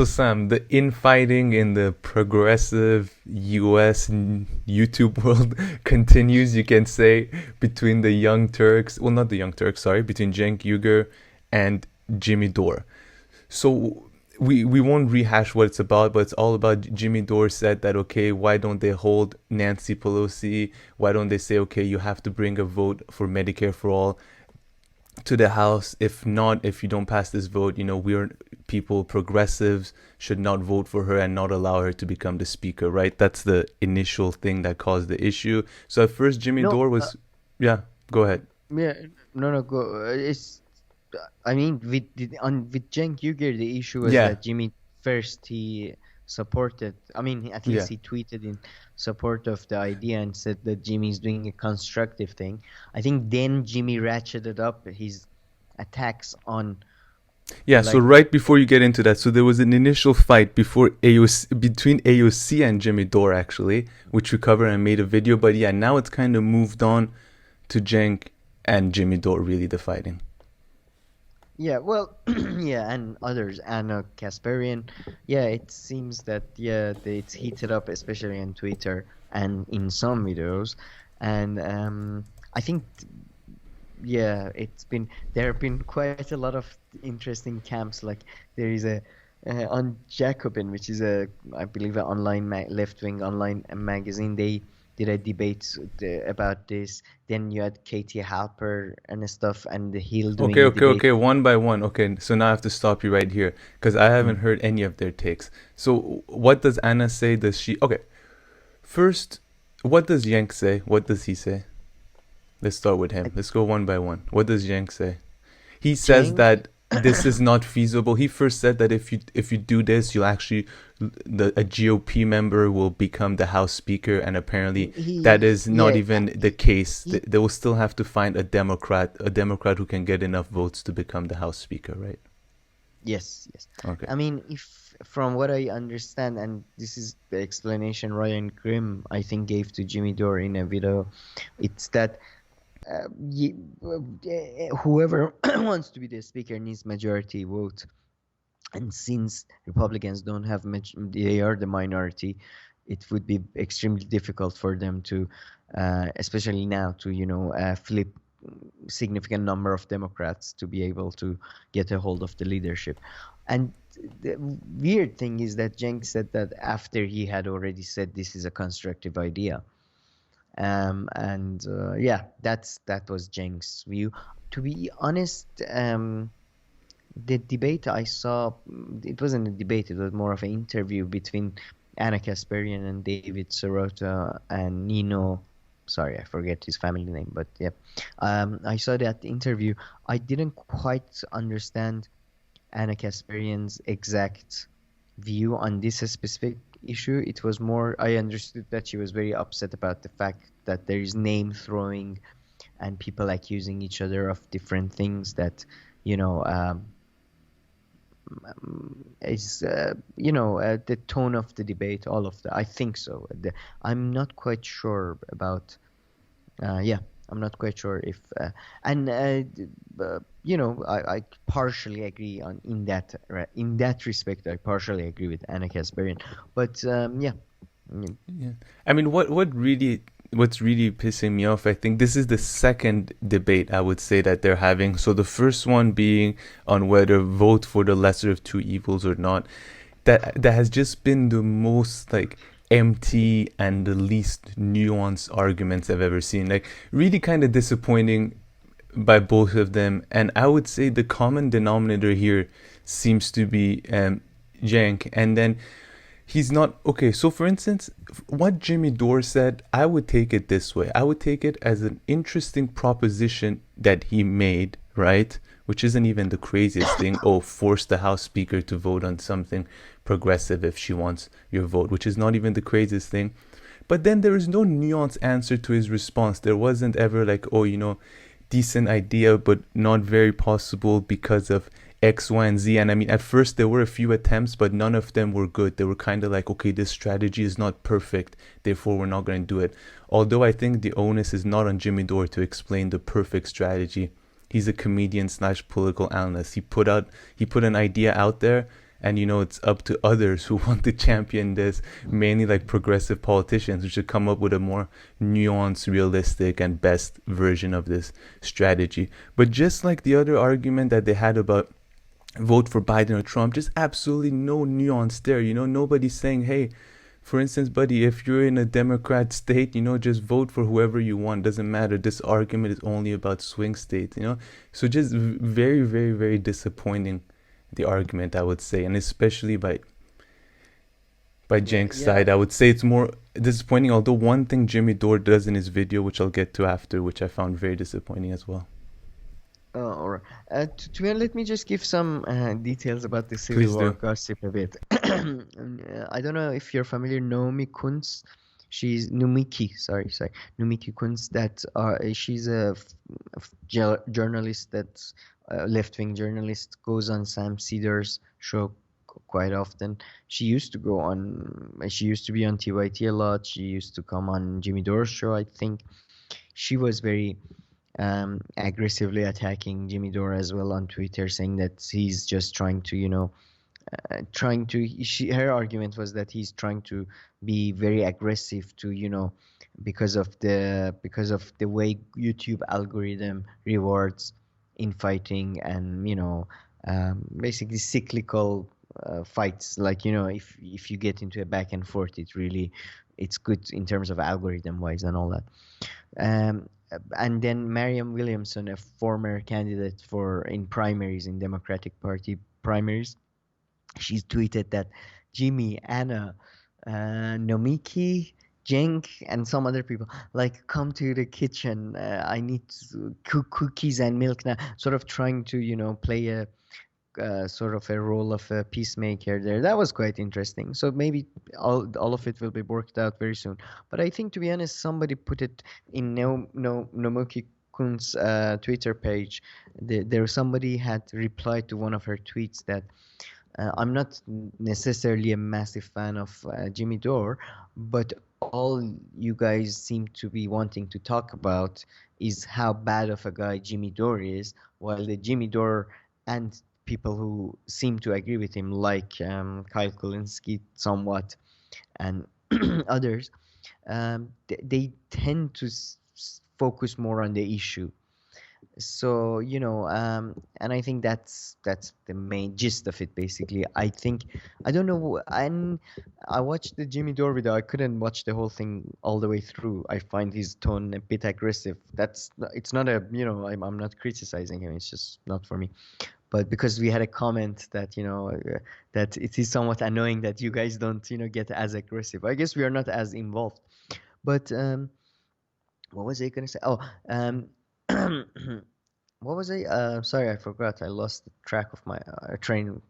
So Sam, the infighting in the progressive US YouTube world continues, you can say, between the Young Turks, well, not the Young Turks, sorry, between GENK Uyghur and Jimmy Dore. So we won't rehash what it's about, but it's all about Jimmy Dore said that, okay, why don't they hold Nancy Pelosi? Why don't they say, okay, you have to bring a vote for Medicare for all to the House? If not, if you don't pass this vote, we're people, progressives, should not vote for her and not allow her to become the speaker, right? That's the initial thing that caused the issue. So at first, Jimmy No, Dore was, yeah, go ahead. yeah, no, go. I mean, with Cenk Uygur, the issue was Yeah, that Jimmy first he supported. I mean, at yeah. least he tweeted in support of the idea and said that Jimmy's doing a constructive thing. I think then Jimmy ratcheted up his attacks on Yeah, so like right before you get into that, so there was an initial fight before AOC, between AOC and Jimmy Dore, actually, which we covered and made a video. But yeah, now it's kind of moved on to Jenk and Jimmy Dore, really the fighting. yeah, well, yeah, and others, Anna Kasparian. Yeah, it seems that it's heated up, especially on Twitter and in some videos, and I think yeah, there have been quite a lot of interesting camps. Like there is a on Jacobin, which is a I believe an online left-wing online magazine. They did a debate about this. Then you had Katie Halper and stuff, and the Hill Okay, doing a okay, debate. okay, one by one. Okay, so now I have to stop you right here because I haven't Mm. heard any of their takes. So what does Anna say? Does she? Okay, first, what does Yank say? What does he say? Let's start with him. Uh, Let's go one by one. What does Yank say? He says Cenk, that this is not feasible. He first said that if you do this, you'll actually a GOP member will become the House Speaker, and apparently that is not yeah, even the case. he They will still have to find a Democrat who can get enough votes to become the House Speaker, right? yes, yes. Okay. I mean, if from what I understand, and this is the explanation Ryan Grimm I think gave to Jimmy Dore in a video, it's that whoever wants to be the speaker needs majority vote, and since Republicans don't have much, they are the minority. It would be extremely difficult for them to, especially now, to flip significant number of Democrats to be able to get a hold of the leadership. And the weird thing is that Jenks said that after he had already said this is a constructive idea. And yeah, that was Jenks' view. To be honest, the debate I saw, it wasn't a debate, it was more of an interview between Anna Kasparian and David Sirota and Nino. Sorry, I forget his family name, but yeah. I saw that interview. I didn't quite understand Anna Kasparian's exact view on this specific issue. It was more, I understood that she was very upset about the fact that there is name throwing and people accusing each other of different things that, you know, is the tone of the debate, all of that. I think so. I'm not quite sure about. Yeah, I'm not quite sure if and I partially agree on in that respect. I partially agree with Anna Kasparian, but yeah. Mm. Yeah. I mean, what's really pissing me off, I think this is the second debate I would say that they're having. So the first one being on whether vote for the lesser of two evils or not. That has just been the most like empty and the least nuanced arguments I've ever seen. Like really kind of disappointing by both of them. And I would say the common denominator here seems to be Jank. And then he's not okay. So for instance, what Jimmy Dore said, I would take it this way. I would take it as an interesting proposition that he made, right? Which isn't even the craziest thing. Oh, force the House Speaker to vote on something progressive if she wants your vote, which is not even the craziest thing. But then there is no nuanced answer to his response. There wasn't ever like, oh, decent idea, but not very possible because of X, Y, and Z. And I mean, at first there were a few attempts, but none of them were good. They were kind of like, okay, this strategy is not perfect, therefore we're not going to do it. Although I think the onus is not on Jimmy Dore to explain the perfect strategy. He's a comedian slash political analyst. He put an idea out there, And it's up to others who want to champion this, mainly like progressive politicians, who should come up with a more nuanced, realistic, and best version of this strategy. But just like the other argument that they had about vote for Biden or Trump, just absolutely no nuance there. Nobody's saying, hey, for instance, buddy, if you're in a Democrat state, just vote for whoever you want. Doesn't matter. This argument is only about swing states. So just very, very, very disappointing, the argument, I would say. And especially by Yeah, GENK's yeah. side, I would say it's more disappointing. Although one thing Jimmy Dore does in his video, which I'll get to after, which I found very disappointing as well. All right. To be honest, let me just give some details about the Civil Please War do. gossip a bit. I don't know if you're familiar, Naomi Kunz. She's Numiki, sorry, Numiki Kunz. She's a journalist that's left-wing journalist. Goes on Sam Cedars show quite often. She used to be on TYT a lot. She used to come on Jimmy Dore's show, I think. She was very aggressively attacking Jimmy Dore as well on Twitter, saying that he's just trying to, her argument was that he's trying to be very aggressive to, because of the way YouTube algorithm rewards infighting and, basically cyclical fights. Like, if you get into a back and forth, it's good in terms of algorithm wise and all that. Um, and then Mariam Williamson, a former candidate in primaries in Democratic Party primaries, she's tweeted that Jimmy, Anna, Nomiki, Genk, and some other people like come to the kitchen. I need to cook cookies and milk now. Sort of trying to play a sort of a role of a peacemaker there. That was quite interesting. So maybe all of it will be worked out very soon. But I think, to be honest, somebody put it in Nomuki Kun's Twitter page. Somebody had replied to one of her tweets that I'm not necessarily a massive fan of Jimmy Dore, but all you guys seem to be wanting to talk about is how bad of a guy Jimmy Dore is, while the Jimmy Dore and people who seem to agree with him, like Kyle Kulinski somewhat and others, they tend to focus more on the issue. So and I think that's the main gist of it. Basically, I don't know, and I watched the Jimmy Dore video. I couldn't watch the whole thing all the way through. I find his tone a bit aggressive. It's not a I'm not criticizing him. It's just not for me. But because we had a comment that that it is somewhat annoying that you guys don't get as aggressive. I guess we are not as involved. But what was I gonna say? Oh, what was I? Sorry, I forgot. I lost track of my train.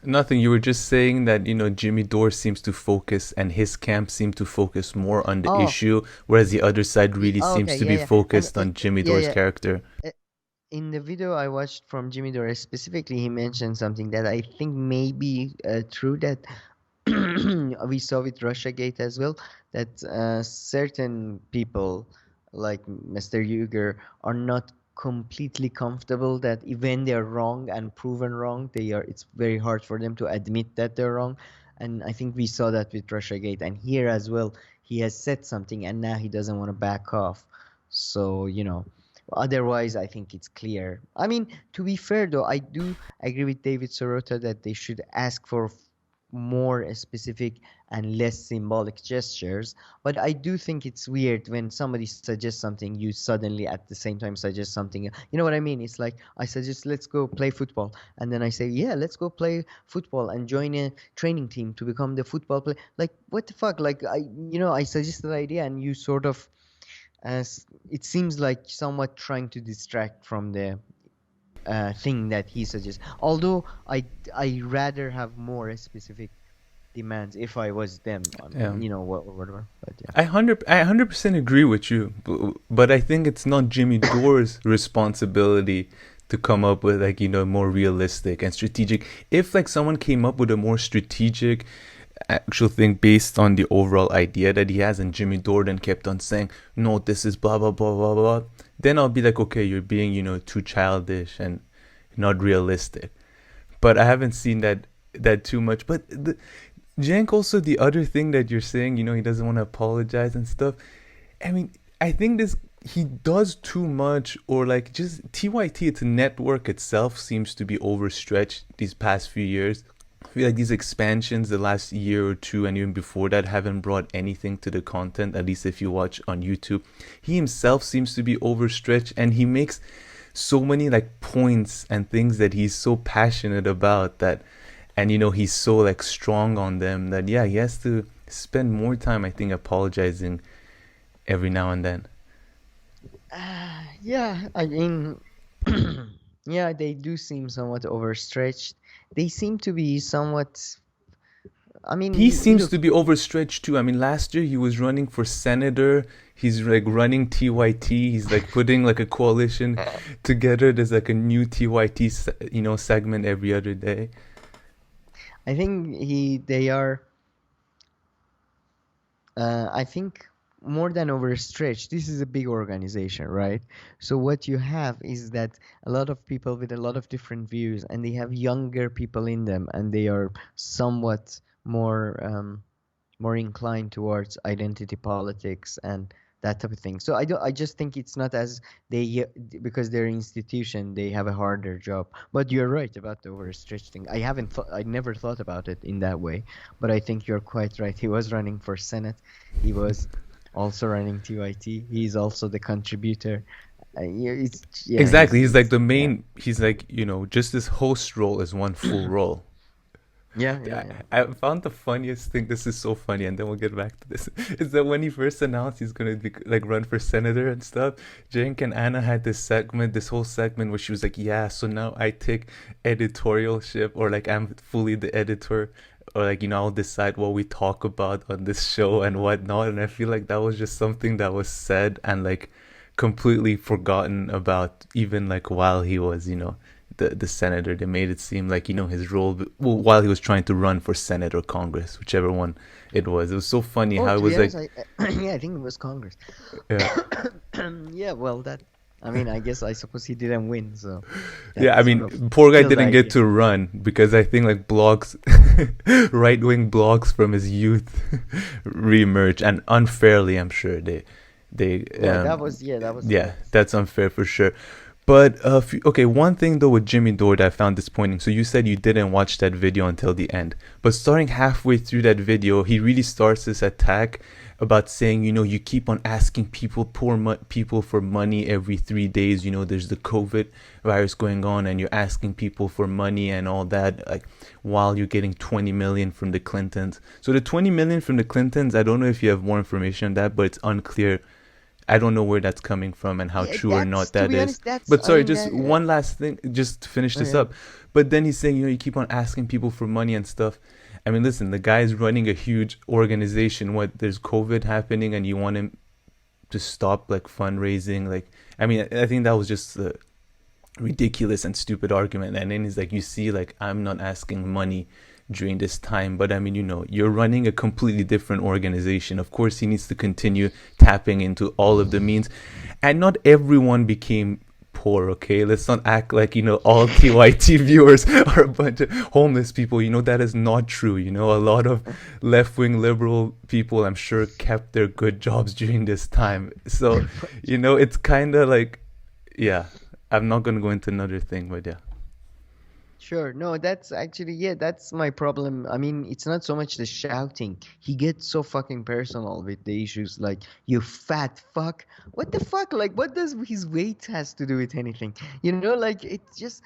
Nothing. You were just saying that Jimmy Dore seems to focus, and his camp seems to focus more on the Oh, issue, whereas the other side really oh, seems okay, to yeah, be yeah, and focused on Jimmy yeah, Dore's yeah. character. uh, In the video I watched from Jimmy Dore specifically, he mentioned something that I think may be true, that we saw with Russiagate as well, that certain people like Mr. Uyghur are not completely comfortable that when they're wrong and proven wrong, it's very hard for them to admit that they're wrong. And I think we saw that with Russiagate, and here as well, he has said something and now he doesn't want to back off. So, otherwise I think it's clear. I mean, to be fair though, I do agree with David Sorota that they should ask for more specific and less symbolic gestures. But I do think it's weird when somebody suggests something, you suddenly at the same time suggest something. You know what I mean? It's like I suggest let's go play football, and then I say yeah, let's go play football and join a training team to become the football player. Like what the fuck? Like I suggested the idea and you sort of, as it seems like somewhat trying to distract from the thing that he suggests. Although I rather have more specific demands if I was them, Yeah. whatever. But yeah. I 100% agree with you, but I think it's not Jimmy Dore's responsibility to come up with more realistic and strategic. If someone came up with a more strategic actual thing based on the overall idea that he has, and Jimmy Dore then kept on saying, no, this is blah blah blah blah blah, then I'll be like, okay, you're being too childish and not realistic. but I haven't seen that too much. But Jank, also the other thing that you're saying, he doesn't want to apologize and stuff. I mean, I think this he does too much, or like just TYT, its network itself seems to be overstretched these past few years. I feel like these expansions the last year or two and even before that haven't brought anything to the content, at least if you watch on YouTube. He himself seems to be overstretched, and he makes so many like points and things that he's so passionate about, that and he's so like strong on them, that yeah, he has to spend more time, I think, apologizing every now and then. Yeah, I mean, yeah, they do seem somewhat overstretched. They seem to be somewhat. I mean, He seems look, to be overstretched too. I mean, last year he was running for senator. He's like running TYT. He's like putting like a coalition together. There's like a new TYT, segment every other day. I think they are. I think more than overstretched. This is a big organization, right? So what you have is that a lot of people with a lot of different views, and they have younger people in them, and they are somewhat more inclined towards identity politics and that type of thing. So I just think it's not as because they're an institution, they have a harder job. But you're right about the overstretched thing. I never thought about it in that way, but I think you're quite right. He was running for Senate. He was also running TYT. He's also the contributor. Yeah, Exactly. He's like the yeah. main. He's like just this host role is one full role. Yeah, yeah, I, yeah. I found the funniest thing. This is so funny, and then we'll get back to this. Is that when he first announced he's gonna be like run for senator and stuff? Jink and Anna had this whole segment where she was like, "Yeah, so now I take editorialship, or like I'm fully the editor, or like I'll decide what we talk about on this show and whatnot." And I feel like that was just something that was said and like completely forgotten about, even like while he was the senator. They made it seem like his role, well, while he was trying to run for Senate or Congress, whichever one it was. It was so funny Oh, how it to be was honest, like, yeah, I think it was Congress. yeah, Yeah, well, I mean, I guess I suppose he didn't win, so that yeah. I sort mean, of poor guy killed the didn't get idea. to run because I think like blogs, right wing blogs from his youth, reemerge, and unfairly, I'm sure they That was yeah, yes. that's unfair for sure. But okay, one thing though with Jimmy Dore that I found disappointing. So you said you didn't watch that video until the end, but starting halfway through that video, he really starts this attack about saying, you keep on asking people for money every 3 days. There's the COVID virus going on, and you're asking people for money and all that, like while you're getting 20 million from the Clintons. So the 20 million from the Clintons, I don't know if you have more information on that, but it's unclear. I don't know where that's coming from and how Yeah, true or that's not to that be is. honest, that's But I sorry, mean just that one last thing, just to finish this okay. up. But then he's saying, you keep on asking people for money and stuff. I mean, listen, the guy is running a huge organization. What, there's COVID happening, and you want him to stop like fundraising? Like, I mean, I think that was just a ridiculous and stupid argument. And then he's like, you see, like, I'm not asking money during this time, but I mean, you're running a completely different organization. Of course, he needs to continue tapping into all of the means, and not everyone became poor. Okay, let's not act like all TYT viewers are a bunch of homeless people. That is not true. A lot of left-wing liberal people, I'm sure, kept their good jobs during this time. So it's kind of like, yeah, I'm not gonna go into another thing, but yeah. Sure. No, that's actually, yeah, that's my problem. I mean, it's not so much the shouting. He gets so fucking personal with the issues, like, you fat fuck. What the fuck? Like, what does his weight has to do with anything? Like, it's just,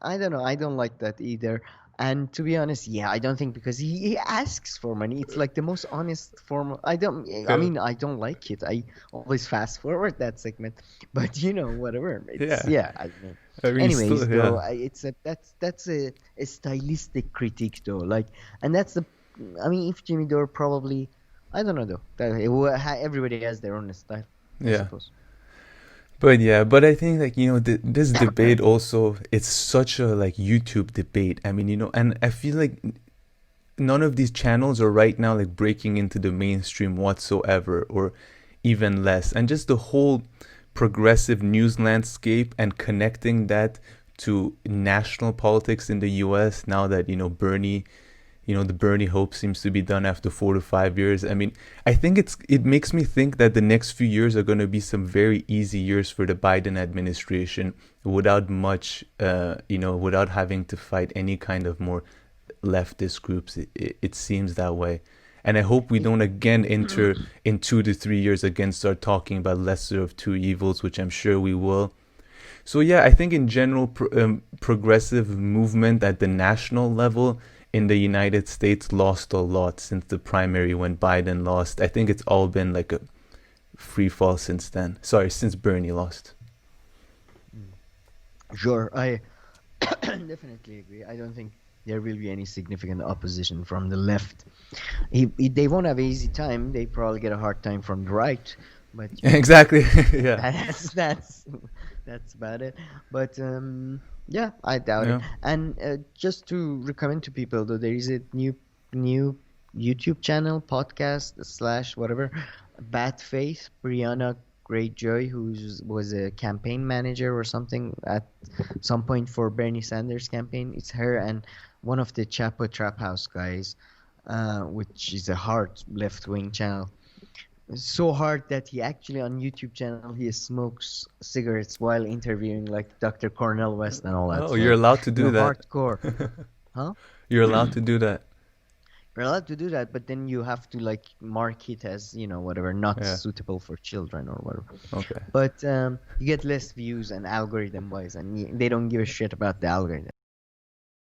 I don't know. I don't like that either. And to be honest, yeah, I don't think, because he asks for money. It's like the most honest form. I Yeah. mean, I don't like it. I always fast forward that segment, but whatever. It's, Yeah. yeah, I mean. I mean, Anyways, still, though, yeah. that's a stylistic critique, though. Like, and that's the, I mean, if Jimmy Dore probably, I don't know though. Everybody has their own style, I Yeah. suppose. But yeah, but I think like this debate also, it's such a like YouTube debate. I mean, and I feel like none of these channels are right now like breaking into the mainstream whatsoever, or even less. And just the whole progressive news landscape and connecting that to national politics in the US now that, the Bernie hope seems to be done after 4 to 5 years. I mean, I think it makes me think that the next few years are going to be some very easy years for the Biden administration without much, without having to fight any kind of more leftist groups. It seems that way. And I hope we don't again enter in 2 to 3 years again start talking about lesser of two evils, which I'm sure we will. So yeah, I think in general, progressive movement at the national level in the United States lost a lot since the primary when Biden lost. I think it's all been like a free fall since then. Sorry, since Bernie lost. Sure, I definitely agree. I don't think there will be any significant opposition from the left. They won't have an easy time. They probably get a hard time from the right, but Exactly. Yeah. that's about it. But yeah, I doubt it. Yeah. And just to recommend to people, though, there is a new YouTube channel, podcast slash whatever, Bad Faith, Brianna Greyjoy, who was a campaign manager or something at some point for Bernie Sanders campaign. It's her and one of the Chapo Trap House guys, which is a hard left-wing channel. So hard that he actually on YouTube channel he smokes cigarettes while interviewing like Dr. Cornel West and all that. Oh, So, you're allowed to do that. hardcore, huh? You're allowed to do that. You're allowed to do that, but then you have to like mark it as whatever, not Yeah. suitable for children or whatever. Okay. But you get less views and algorithm wise, and they don't give a shit about the algorithm.